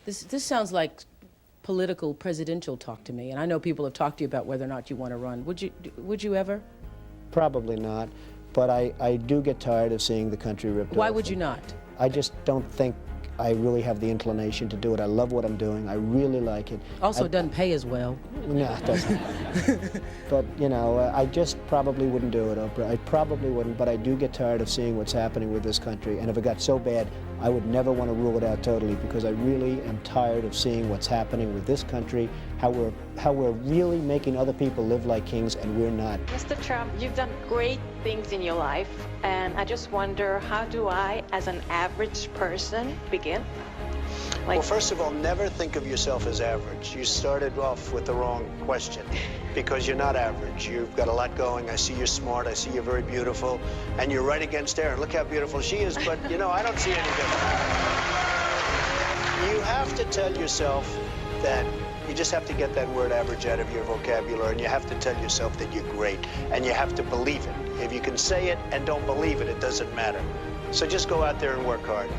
This sounds like political presidential talk to me, and I know people have talked to you about whether or not you want to run. Would you ever? Probably not, but I do get tired of seeing the country ripped off. Why would you not? I just don't think I really have the inclination to do it. I love what I'm doing. I really like it. Also, it doesn't pay as well. No, it doesn't. But, you know, I just probably wouldn't do it, Oprah. I probably wouldn't, but I do get tired of seeing what's happening with this country. And if it got so bad, I would never want to rule it out totally, because I really am tired of seeing what's happening with this country, how we're really making other people live like kings and we're not. Mr. Trump, you've done great things in your life, and I just wonder, how do I, as an average person, begin? Well, first of all, never think of yourself as average. You started off with the wrong question, because you're not average. You've got a lot going. I see you're smart. I see you're very beautiful. And you're right against Erin. Look how beautiful she is, but, you know, I don't see any difference. You have to tell yourself that you just have to get that word average out of your vocabulary, and you have to tell yourself that you're great, and you have to believe it. If you can say it and don't believe it, it doesn't matter. So just go out there and work hard.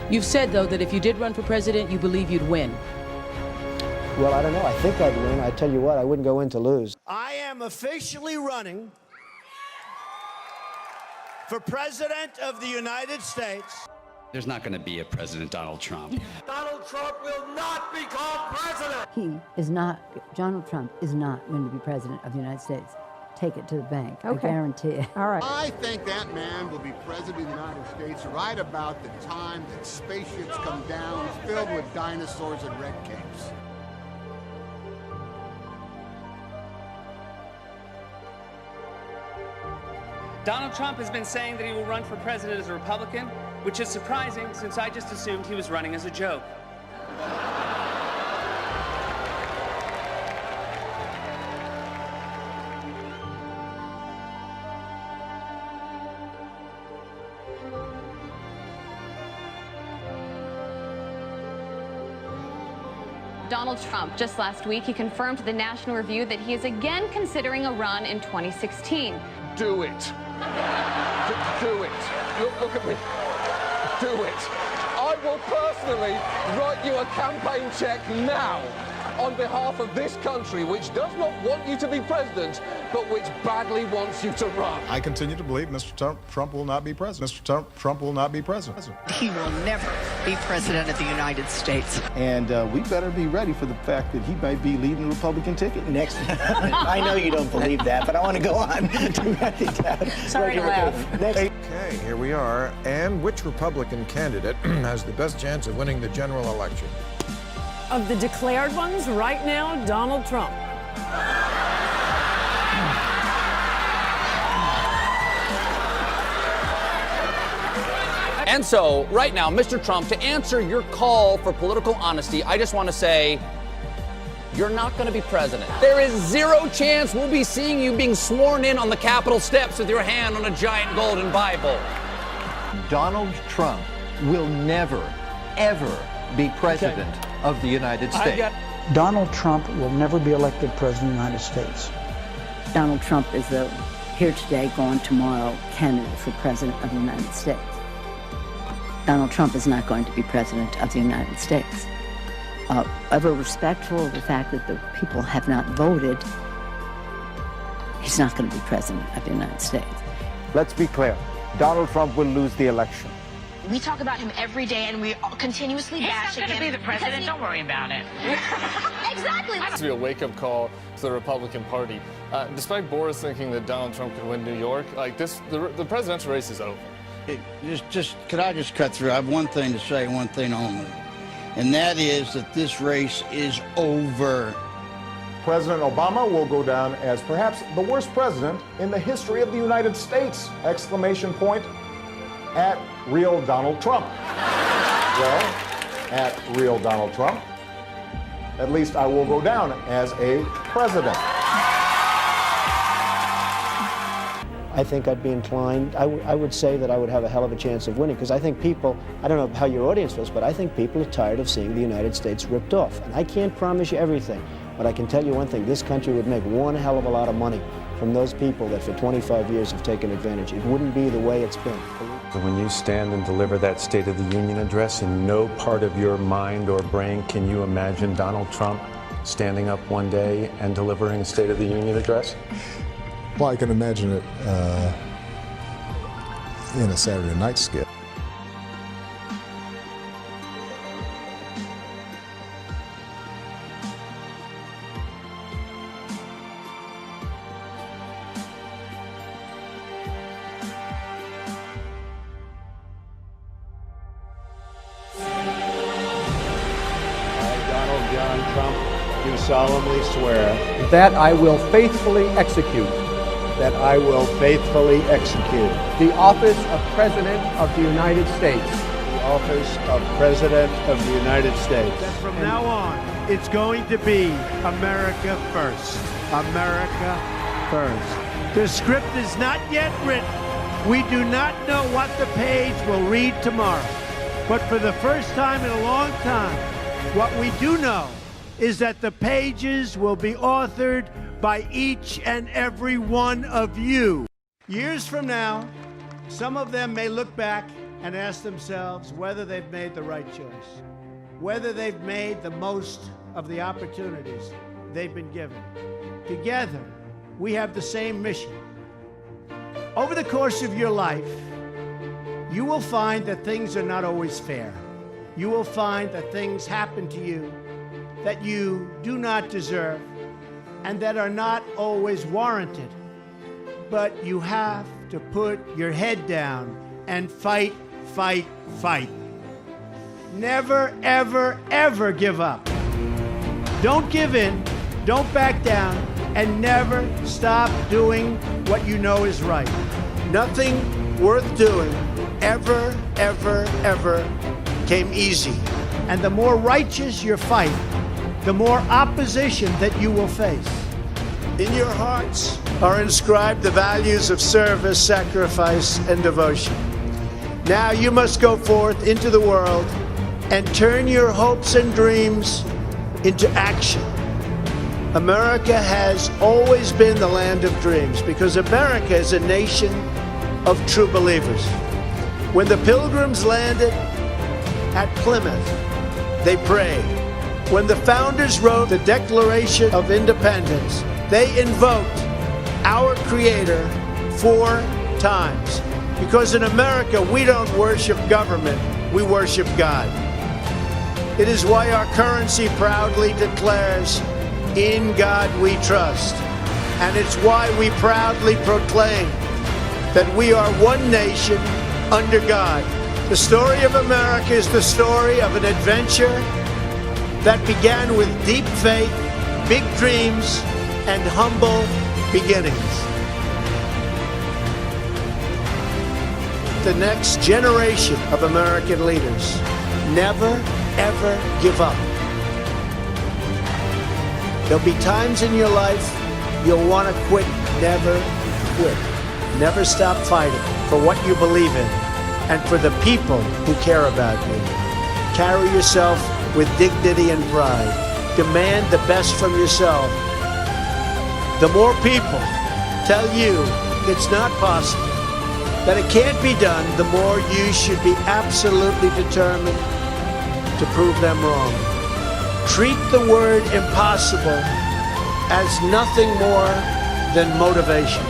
You've said, though, that if you did run for president, you believe you'd win. Well, I don't know. I think I'd win. I tell you what, I wouldn't go in to lose. I am officially running for President of the United States. There's not going to be a President Donald Trump. Donald Trump will not become president! Donald Trump is not going to be president of the United States. Take it to the bank. Okay. I guarantee it. All right. I think that man will be president of the United States right about the time that spaceships come down filled with dinosaurs and red capes. Donald Trump has been saying that he will run for president as a Republican, which is surprising since I just assumed he was running as a joke. Donald Trump, just last week, he confirmed to the National Review that he is again considering a run in 2016. Do it. Do it. Look at me. Do it. I will personally write you a campaign check now on behalf of this country, which does not want you to be president, but which badly wants you to run. I continue to believe Mr. Trump will not be president. Mr. Trump will not be president. He will never be president of the United States. And we better be ready for the fact that he might be leading the Republican ticket. Next, I know you don't believe that, but I want to go on to write it down. Sorry to laugh. Next. Okay, here we are. And which Republican candidate has the best chance of winning the general election? Of the declared ones, right now, Donald Trump. And so, right now, Mr. Trump, to answer your call for political honesty, I just want to say, you're not going to be president. There is zero chance we'll be seeing you being sworn in on the Capitol steps with your hand on a giant golden Bible. Donald Trump will never, ever be president of the United States. Donald Trump will never be elected president of the United States. Donald Trump is a here today, gone tomorrow candidate for president of the United States. Donald Trump is not going to be president of the United States. Ever respectful of the fact that the people have not voted, he's not going to be president of the United States. Let's be clear. Donald Trump will lose the election. We talk about him every day, and we continuously bash him. He's not going to be the president. Don't worry about it. Exactly. It has to be a wake-up call to the Republican Party. Despite Boris thinking that Donald Trump could win New York, like this, the presidential race is over. Could I just cut through? I have one thing to say, one thing only, and that is that this race is over. President Obama will go down as perhaps the worst president in the history of the United States! Exclamation point at real Donald Trump. Well, at real Donald Trump, at least I will go down as a president. I think I'd be inclined, I would say that I would have a hell of a chance of winning, because I think people, I don't know how your audience feels, but I think people are tired of seeing the United States ripped off. And I can't promise you everything, but I can tell you one thing, this country would make one hell of a lot of money from those people that for 25 years have taken advantage. It wouldn't be the way it's been. When you stand and deliver that State of the Union address, in no part of your mind or brain can you imagine Donald Trump standing up one day and delivering a State of the Union address? Well, I can imagine it in a Saturday night skit. John Trump, do solemnly swear that I will faithfully execute that I will faithfully execute the office of President of the United States. The office of President of the United States. That from now on, it's going to be America first. America first. The script is not yet written. We do not know what the page will read tomorrow. But for the first time in a long time, what we do know is that the pages will be authored by each and every one of you. Years from now, some of them may look back and ask themselves whether they've made the right choice, whether they've made the most of the opportunities they've been given. Together, we have the same mission. Over the course of your life, you will find that things are not always fair. You will find that things happen to you that you do not deserve and that are not always warranted. But you have to put your head down and fight, fight, fight. Never, ever, ever give up. Don't give in, don't back down, and never stop doing what you know is right. Nothing worth doing ever, ever, ever came easy. And the more righteous your fight, the more opposition that you will face. In your hearts are inscribed the values of service, sacrifice, and devotion. Now you must go forth into the world and turn your hopes and dreams into action. America has always been the land of dreams because America is a nation of true believers. When the Pilgrims landed at Plymouth, they prayed. When the founders wrote the Declaration of Independence, they invoked our Creator 4 times. Because in America, we don't worship government, we worship God. It is why our currency proudly declares, "In God we trust." And it's why we proudly proclaim that we are one nation under God. The story of America is the story of an adventure that began with deep faith, big dreams, and humble beginnings. The next generation of American leaders never, ever give up. There'll be times in your life you'll want to quit. Never quit. Never stop fighting for what you believe in and for the people who care about you. Carry yourself with dignity and pride. Demand the best from yourself. The more people tell you it's not possible, that it can't be done, the more you should be absolutely determined to prove them wrong. Treat the word impossible as nothing more than motivation.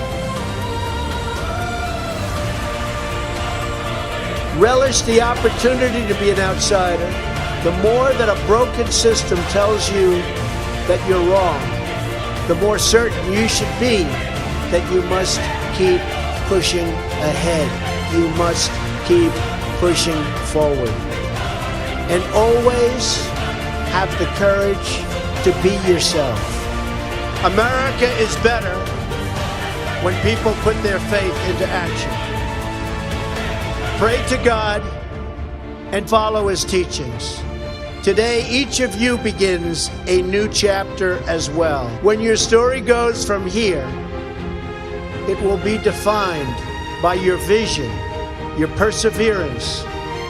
Relish the opportunity to be an outsider. The more that a broken system tells you that you're wrong, the more certain you should be that you must keep pushing ahead. You must keep pushing forward. And always have the courage to be yourself. America is better when people put their faith into action. Pray to God and follow His teachings. Today, each of you begins a new chapter as well. When your story goes from here, it will be defined by your vision, your perseverance,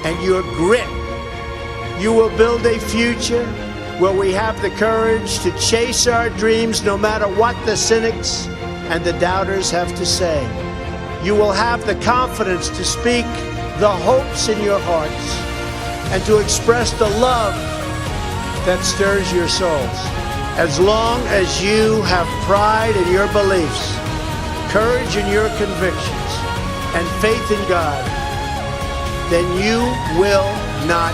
and your grit. You will build a future where we have the courage to chase our dreams no matter what the cynics and the doubters have to say. You will have the confidence to speak the hopes in your hearts and to express the love that stirs your souls. As long as you have pride in your beliefs, courage in your convictions, and faith in God, then you will not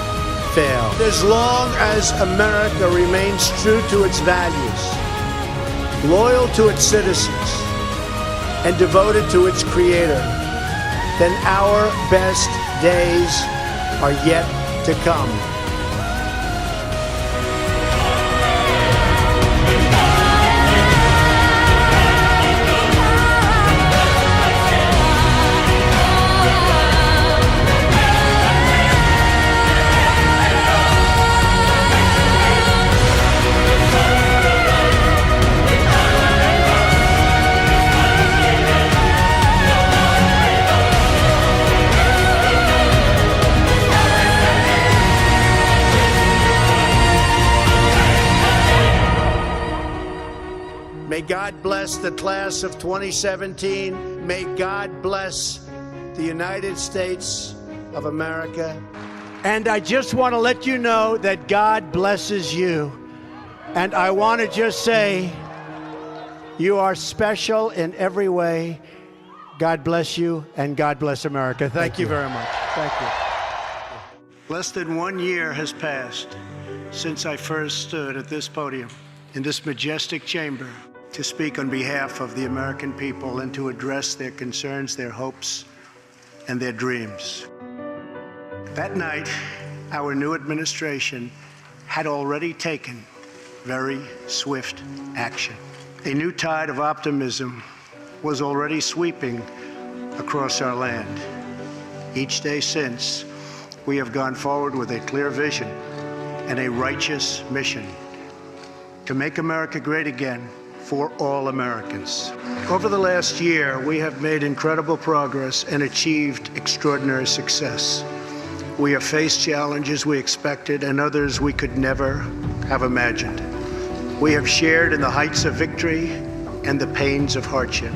fail. As long as America remains true to its values, loyal to its citizens, and devoted to its Creator, then our best days are yet to come. May God bless the class of 2017. May God bless the United States of America. And I just want to let you know that God blesses you. And I want to just say, you are special in every way. God bless you, and God bless America. Thank you very much. Thank you. Less than 1 year has passed since I first stood at this podium, in this majestic chamber, to speak on behalf of the American people and to address their concerns, their hopes, and their dreams. That night, our new administration had already taken very swift action. A new tide of optimism was already sweeping across our land. Each day since, we have gone forward with a clear vision and a righteous mission to make America great again for all Americans. Over the last year, we have made incredible progress and achieved extraordinary success. We have faced challenges we expected and others we could never have imagined. We have shared in the heights of victory and the pains of hardship.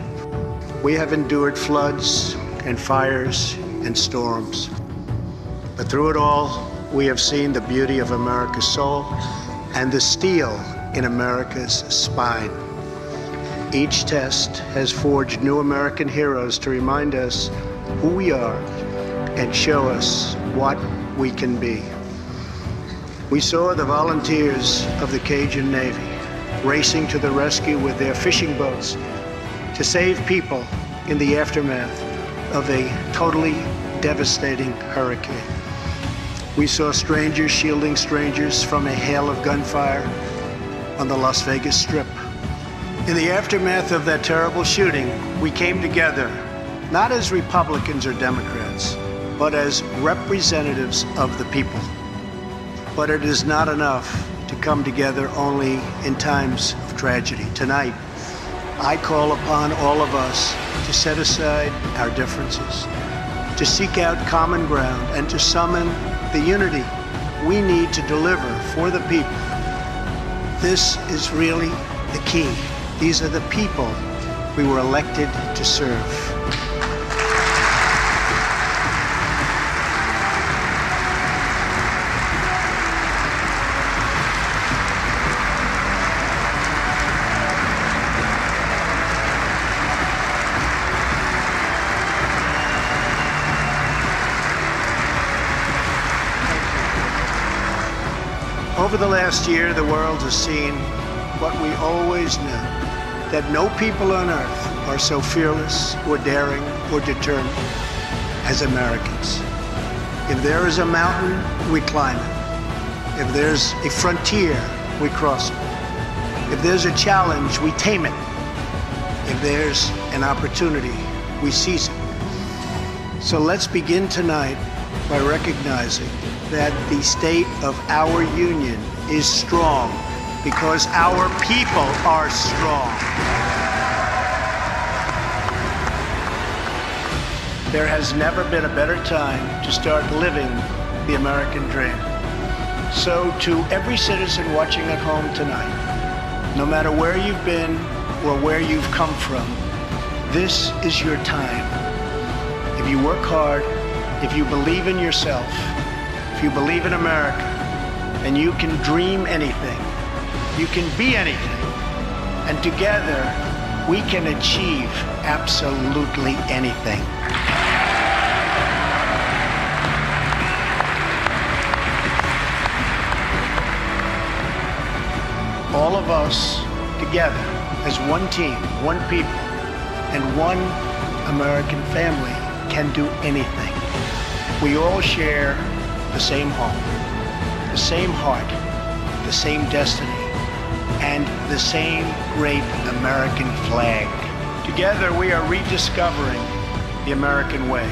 We have endured floods and fires and storms. But through it all, we have seen the beauty of America's soul and the steel in America's spine. Each test has forged new American heroes to remind us who we are and show us what we can be. We saw the volunteers of the Cajun Navy racing to the rescue with their fishing boats to save people in the aftermath of a totally devastating hurricane. We saw strangers shielding strangers from a hail of gunfire on the Las Vegas Strip. In the aftermath of that terrible shooting, we came together, not as Republicans or Democrats, but as representatives of the people. But it is not enough to come together only in times of tragedy. Tonight, I call upon all of us to set aside our differences, to seek out common ground, and to summon the unity we need to deliver for the people. This is really the key. These are the people we were elected to serve. Over the last year, the world has seen what we always knew, that no people on earth are so fearless or daring or determined as Americans. If there is a mountain, we climb it. If there's a frontier, we cross it. If there's a challenge, we tame it. If there's an opportunity, we seize it. So let's begin tonight by recognizing that the state of our union is strong because our people are strong. There has never been a better time to start living the American dream. So to every citizen watching at home tonight, no matter where you've been or where you've come from, this is your time. If you work hard If you believe in yourself, if you believe in America, then you can dream anything. You can be anything. And together, we can achieve absolutely anything. All of us together as one team, one people, and one American family can do anything. We all share the same home, the same heart, the same destiny, and the same great American flag. Together we are rediscovering the American way.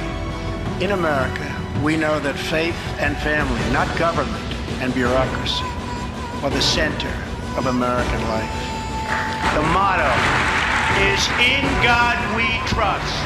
In America, we know that faith and family, not government and bureaucracy, are the center of American life. The motto is, "In God we trust."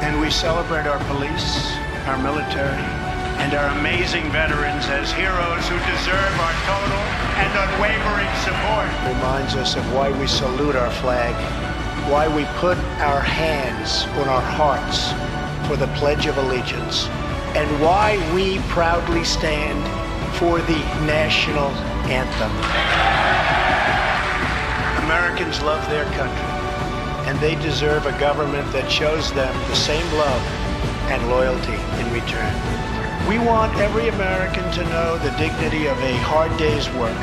And we celebrate our police, our military, and our amazing veterans as heroes who deserve our total and unwavering support. Reminds us of why we salute our flag, why we put our hands on our hearts for the Pledge of Allegiance, and why we proudly stand for the national anthem. Americans love their country, and they deserve a government that shows them the same love and loyalty in return. We want every American to know the dignity of a hard day's work.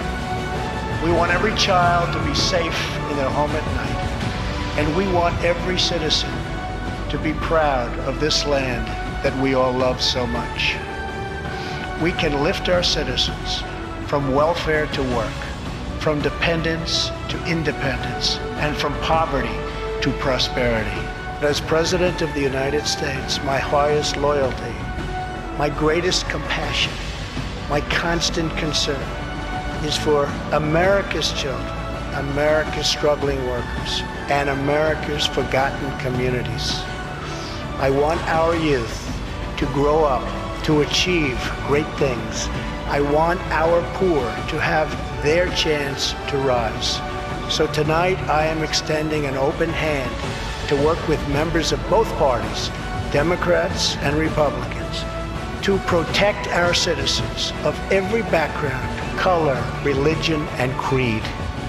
We want every child to be safe in their home at night. And we want every citizen to be proud of this land that we all love so much. We can lift our citizens from welfare to work, from dependence to independence, and from poverty to prosperity. As President of the United States, my highest loyalty, my greatest compassion, my constant concern is for America's children, America's struggling workers, and America's forgotten communities. I want our youth to grow up, to achieve great things. I want our poor to have their chance to rise. So tonight I am extending an open hand to work with members of both parties, Democrats and Republicans, to protect our citizens of every background, color, religion, and creed.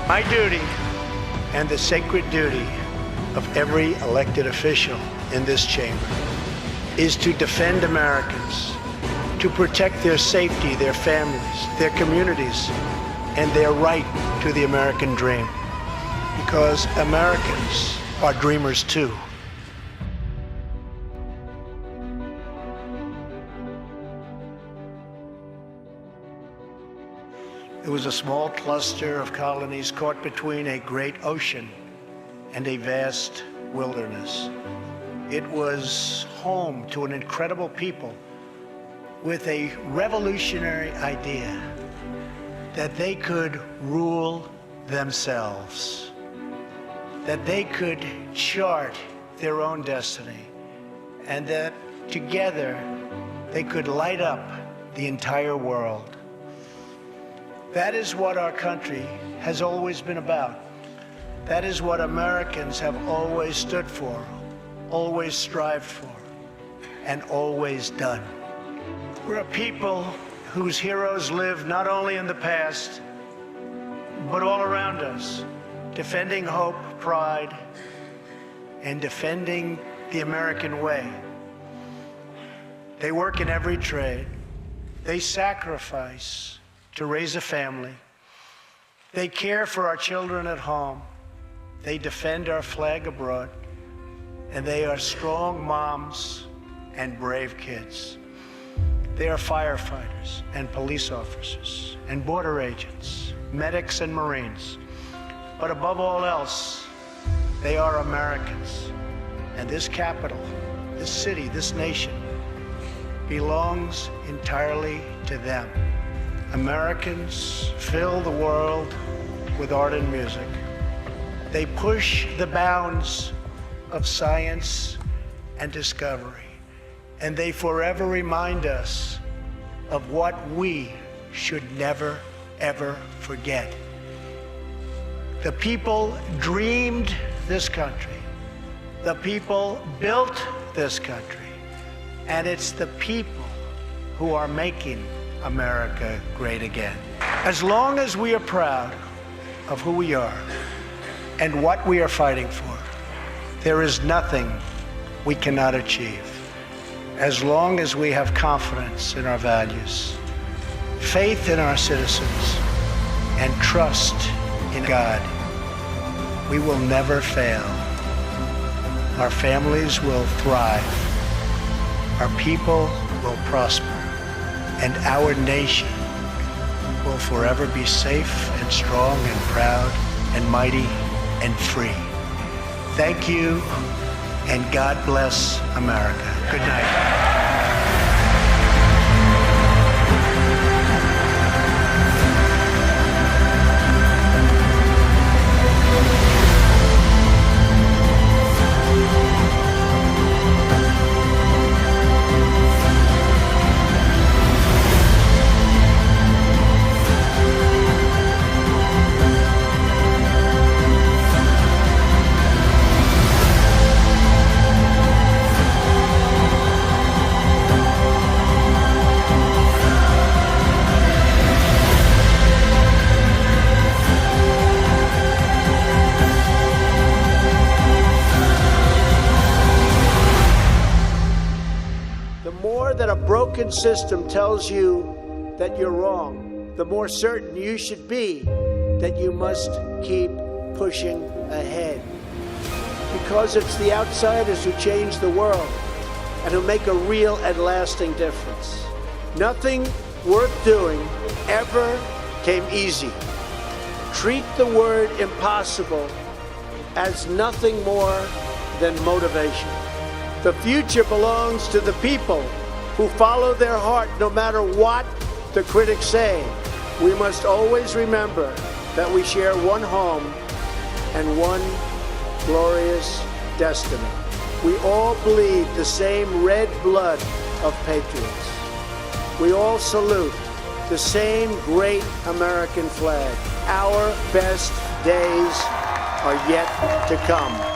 My duty, and the sacred duty of every elected official in this chamber, is to defend Americans, to protect their safety, their families, their communities, and their right to the American dream. Because Americans are dreamers too. It was a small cluster of colonies caught between a great ocean and a vast wilderness. It was home to an incredible people with a revolutionary idea that they could rule themselves, that they could chart their own destiny, and that together they could light up the entire world. That is what our country has always been about. That is what Americans have always stood for, always strived for, and always done. We're a people whose heroes live not only in the past, but all around us, defending hope, pride, and defending the American way. They work in every trade. They sacrifice to raise a family. They care for our children at home. They defend our flag abroad. And they are strong moms and brave kids. They are firefighters and police officers and border agents, medics and Marines. But above all else, they are Americans. And this capital, this city, this nation belongs entirely to them. Americans fill the world with art and music. They push the bounds of science and discovery. And they forever remind us of what we should never, ever forget. The people dreamed this country. The people built this country. And it's the people who are making America great again. As long as we are proud of who we are and what we are fighting for, there is nothing we cannot achieve. As long as we have confidence in our values, faith in our citizens, and trust in God, we will never fail. Our families will thrive. Our people will prosper. And our nation will forever be safe and strong and proud and mighty and free. Thank you, and God bless America. Good night. That a broken system tells you that you're wrong, the more certain you should be that you must keep pushing ahead. Because it's the outsiders who change the world and who make a real and lasting difference. Nothing worth doing ever came easy. Treat the word impossible as nothing more than motivation. The future belongs to the people who follow their heart no matter what the critics say. We must always remember that we share one home and one glorious destiny. We all bleed the same red blood of patriots. We all salute the same great American flag. Our best days are yet to come.